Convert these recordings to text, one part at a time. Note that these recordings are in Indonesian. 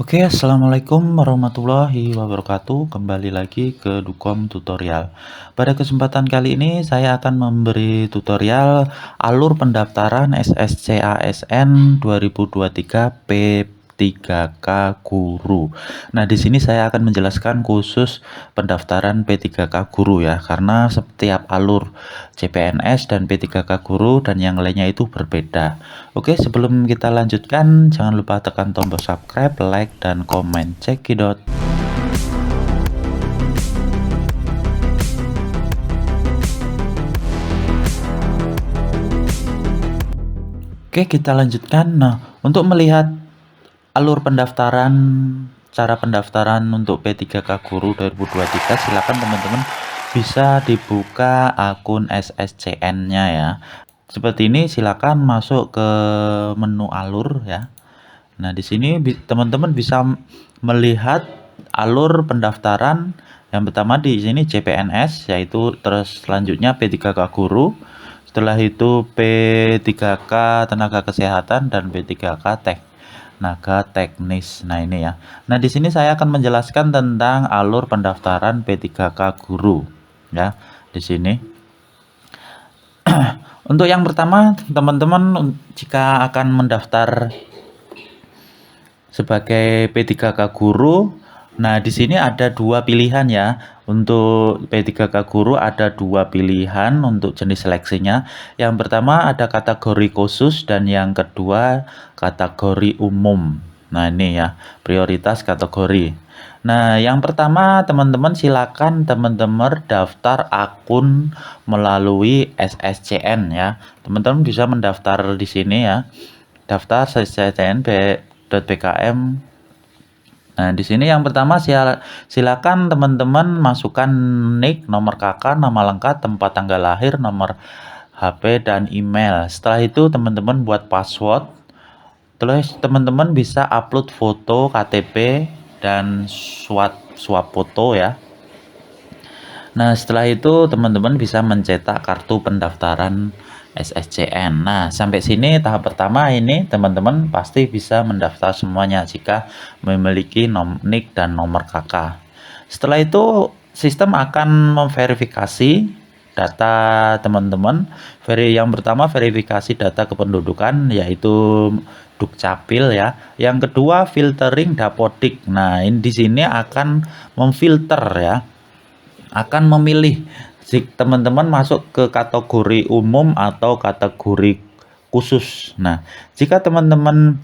Oke, assalamualaikum warahmatullahi wabarakatuh. Kembali lagi ke Dukom Tutorial. Pada kesempatan kali ini saya akan memberi tutorial alur pendaftaran SSCASN 2023 P3K Guru. Nah, di sini saya akan menjelaskan khusus pendaftaran P3K Guru ya, karena setiap alur CPNS dan P3K Guru dan yang lainnya itu berbeda. Oke, sebelum kita lanjutkan, jangan lupa tekan tombol subscribe, like, dan komen. Cekidot. Oke, kita lanjutkan. Nah, untuk melihat alur pendaftaran, cara pendaftaran untuk P3K Guru 2023, silakan teman-teman bisa dibuka akun SSCN-nya ya. Seperti ini, silakan masuk ke menu alur ya. Nah, di sini teman-teman bisa melihat alur pendaftaran. Yang pertama di sini CPNS, yaitu terus selanjutnya P3K Guru. Setelah itu P3K Tenaga Kesehatan dan P3K Tenaga Teknis. Nah, ini ya. Nah, di sini saya akan menjelaskan tentang alur pendaftaran P3K Guru ya. Di sini untuk yang pertama, teman-teman jika akan mendaftar sebagai P3K Guru. Nah, di sini ada dua pilihan ya. Untuk P3K Guru ada dua pilihan untuk jenis seleksinya. Yang pertama ada kategori khusus dan yang kedua kategori umum. Nah, ini ya, prioritas kategori. Nah, yang pertama teman-teman silakan teman-teman daftar akun melalui SSCN ya. Teman-teman bisa mendaftar di sini ya. Daftar SSCN .bkm. Nah, di sini yang pertama silakan teman-teman masukkan nick, nomor KK, nama lengkap, tempat tanggal lahir, nomor HP dan email. Setelah itu teman-teman buat password. Terus teman-teman bisa upload foto KTP dan swap foto ya. Nah, setelah itu teman-teman bisa mencetak kartu pendaftaran SSCN. Nah, sampai sini tahap pertama ini teman-teman pasti bisa mendaftar semuanya jika memiliki NIK dan nomor KK. Setelah itu sistem akan memverifikasi data teman-teman. Yang pertama verifikasi data kependudukan yaitu Dukcapil ya. Yang kedua filtering Dapodik. Nah, ini di sini akan memfilter ya. Akan memilih teman-teman masuk ke kategori umum atau kategori khusus. Nah, jika teman-teman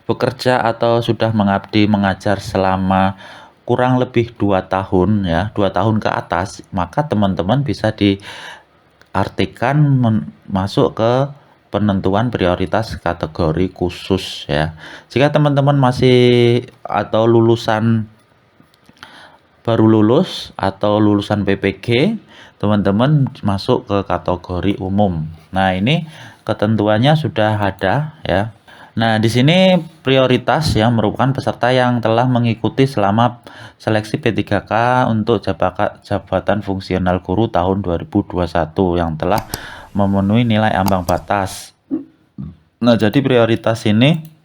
bekerja atau sudah mengabdi mengajar selama kurang lebih 2 tahun ya, 2 tahun ke atas, maka teman-teman bisa diartikan masuk ke penentuan prioritas kategori khusus ya. Jika teman-teman masih atau lulusan baru lulus atau lulusan PPG, teman-teman masuk ke kategori umum. Nah, ini ketentuannya sudah ada ya. Nah, di sini prioritas yang merupakan peserta yang telah mengikuti selama seleksi P3K untuk jabatan fungsional guru tahun 2021 yang telah memenuhi nilai ambang batas. Nah, jadi prioritas ini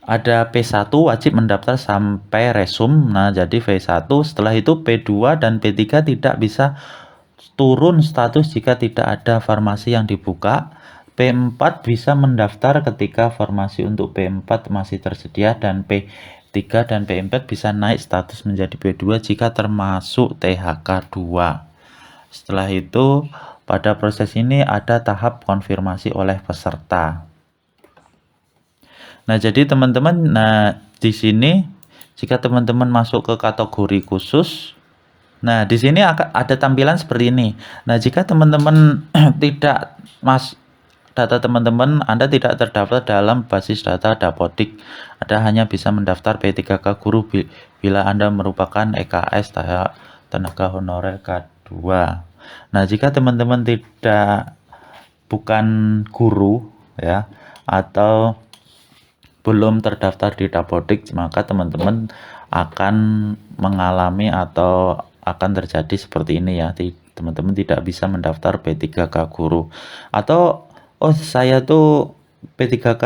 ada P1 wajib mendaftar sampai resum. Nah, jadi V1. Setelah itu P2 dan P3 tidak bisa turun status jika tidak ada farmasi yang dibuka. P4 bisa mendaftar ketika farmasi untuk P4 masih tersedia, dan P3 dan P4 bisa naik status menjadi P2 jika termasuk THK 2. Setelah itu pada proses ini ada tahap konfirmasi oleh peserta. Nah, jadi teman-teman, di sini jika teman-teman masuk ke kategori khusus, nah di sini akan ada tampilan seperti ini. Nah, jika teman-teman tidak data teman-teman Anda tidak terdaftar dalam basis data Dapodik, Anda hanya bisa mendaftar P3K Guru bila Anda merupakan EKS tenaga honorer K2. Nah, jika teman-teman bukan guru ya, atau belum terdaftar di Dapodik, maka teman-teman akan mengalami atau akan terjadi seperti ini ya. Teman-teman tidak bisa mendaftar P3K Guru. Atau saya tuh P3K,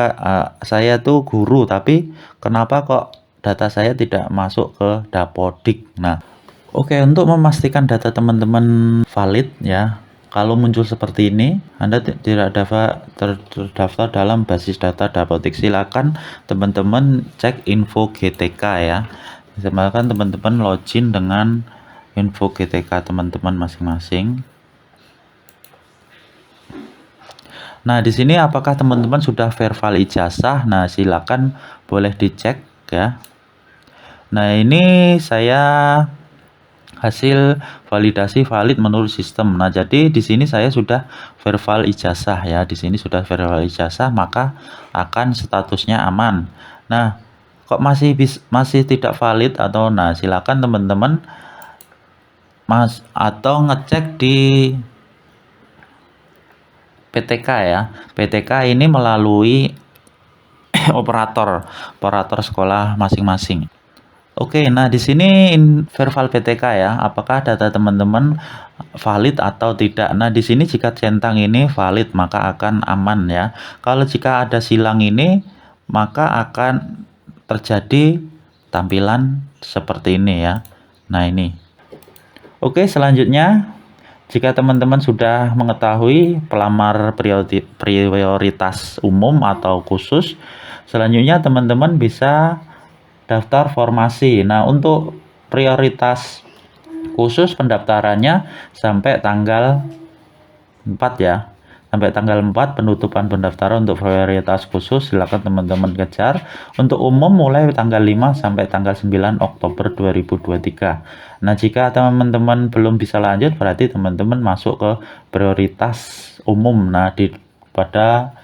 saya tuh guru, tapi kenapa kok data saya tidak masuk ke Dapodik. Nah, oke, untuk memastikan data teman-teman valid ya, kalau muncul seperti ini, Anda tidak dapat terdaftar dalam basis data Dapodik. Silakan teman-teman cek info GTK ya. Silakan teman-teman login dengan info GTK teman-teman masing-masing. Nah, di sini apakah teman-teman sudah verify ijazah? Nah, silakan boleh dicek ya. Nah, ini saya hasil validasi valid menurut sistem. Nah, jadi di sini saya sudah verify ijazah ya. Di sini sudah verify ijazah, maka akan statusnya aman. Nah, kok masih tidak valid atau nah silakan teman-teman atau ngecek di PTK ya. PTK ini melalui operator sekolah masing-masing. Oke, nah di sini verify PTK ya, apakah data teman-teman valid atau tidak. Nah, di sini jika centang ini valid, maka akan aman ya. Kalau jika ada silang ini, maka akan terjadi tampilan seperti ini ya. Nah, ini. Oke, selanjutnya jika teman-teman sudah mengetahui pelamar prioritas umum atau khusus, selanjutnya teman-teman bisa daftar formasi. Nah, untuk prioritas khusus pendaftarannya sampai tanggal 4 ya. Sampai tanggal 4 penutupan pendaftaran untuk prioritas khusus silakan teman-teman kejar. Untuk umum mulai tanggal 5 sampai tanggal 9 Oktober 2023. Nah, jika teman-teman belum bisa lanjut berarti teman-teman masuk ke prioritas umum. Nah, pada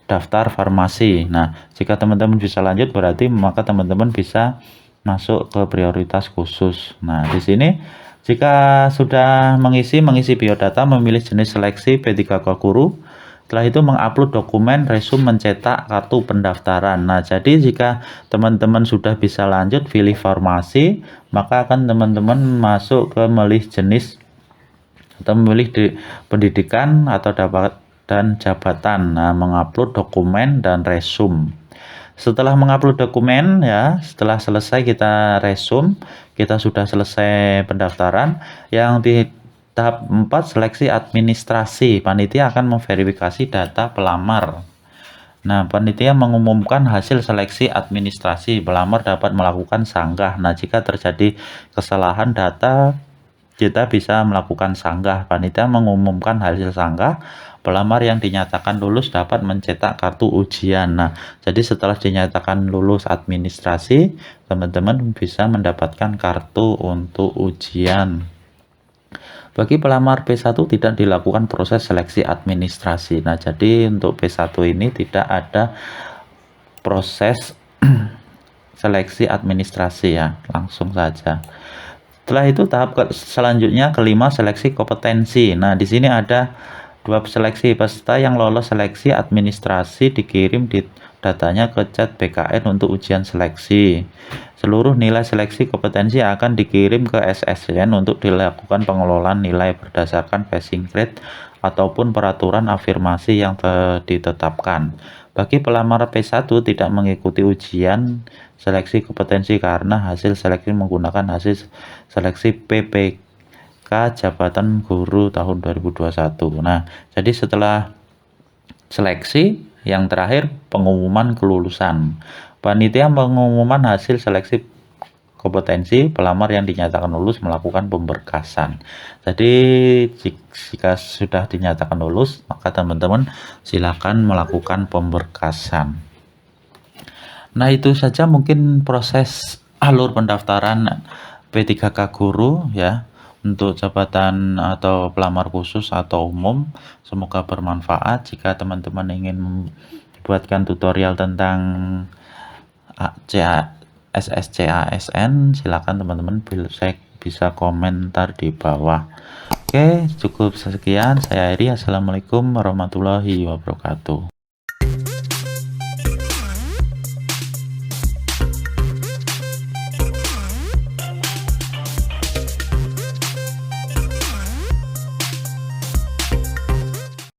daftar farmasi. Nah, jika teman-teman bisa lanjut berarti maka teman-teman bisa masuk ke prioritas khusus. Nah, di sini jika sudah mengisi biodata, memilih jenis seleksi P3K Guru, setelah itu mengupload dokumen, resume, mencetak kartu pendaftaran. Nah, jadi jika teman-teman sudah bisa lanjut pilih farmasi, maka akan teman-teman masuk ke memilih jenis atau memilih di pendidikan atau dan jabatan. Nah, mengupload dokumen dan resume. Setelah mengupload dokumen ya, setelah selesai kita resume, kita sudah selesai pendaftaran. Yang di tahap 4 seleksi administrasi, panitia akan memverifikasi data pelamar. Nah, panitia mengumumkan hasil seleksi administrasi. Pelamar dapat melakukan sanggah. Nah, jika terjadi kesalahan data, kita bisa melakukan sanggah. Panitia mengumumkan hasil sanggah. Pelamar yang dinyatakan lulus dapat mencetak kartu ujian. Nah, jadi setelah dinyatakan lulus administrasi, teman-teman bisa mendapatkan kartu untuk ujian. Bagi pelamar P1 tidak dilakukan proses seleksi administrasi. Nah, jadi untuk P1 ini tidak ada proses seleksi administrasi ya, langsung saja. Setelah itu tahap selanjutnya kelima seleksi kompetensi. Nah, di sini ada dua seleksi. Peserta yang lolos seleksi administrasi dikirim datanya ke chat BKN untuk ujian seleksi. Seluruh nilai seleksi kompetensi akan dikirim ke SSN untuk dilakukan pengelolaan nilai berdasarkan passing grade ataupun peraturan afirmasi yang ditetapkan. Bagi pelamar P1 tidak mengikuti ujian seleksi kompetensi karena hasil seleksi menggunakan hasil seleksi PPK Jabatan Guru tahun 2021. Nah, jadi setelah seleksi yang terakhir pengumuman kelulusan. Panitia mengumumkan hasil seleksi kompetensi pelamar yang dinyatakan lulus melakukan pemberkasan. Jadi jika sudah dinyatakan lulus, maka teman-teman silakan melakukan pemberkasan. Nah, itu saja mungkin proses alur pendaftaran P3K Guru ya untuk jabatan atau pelamar khusus atau umum. Semoga bermanfaat. Jika teman-teman ingin membuatkan tutorial tentang SSCASN, silakan teman-teman bisa komentar di bawah. Oke, cukup sekian. Saya Eri. Assalamualaikum warahmatullahi wabarakatuh.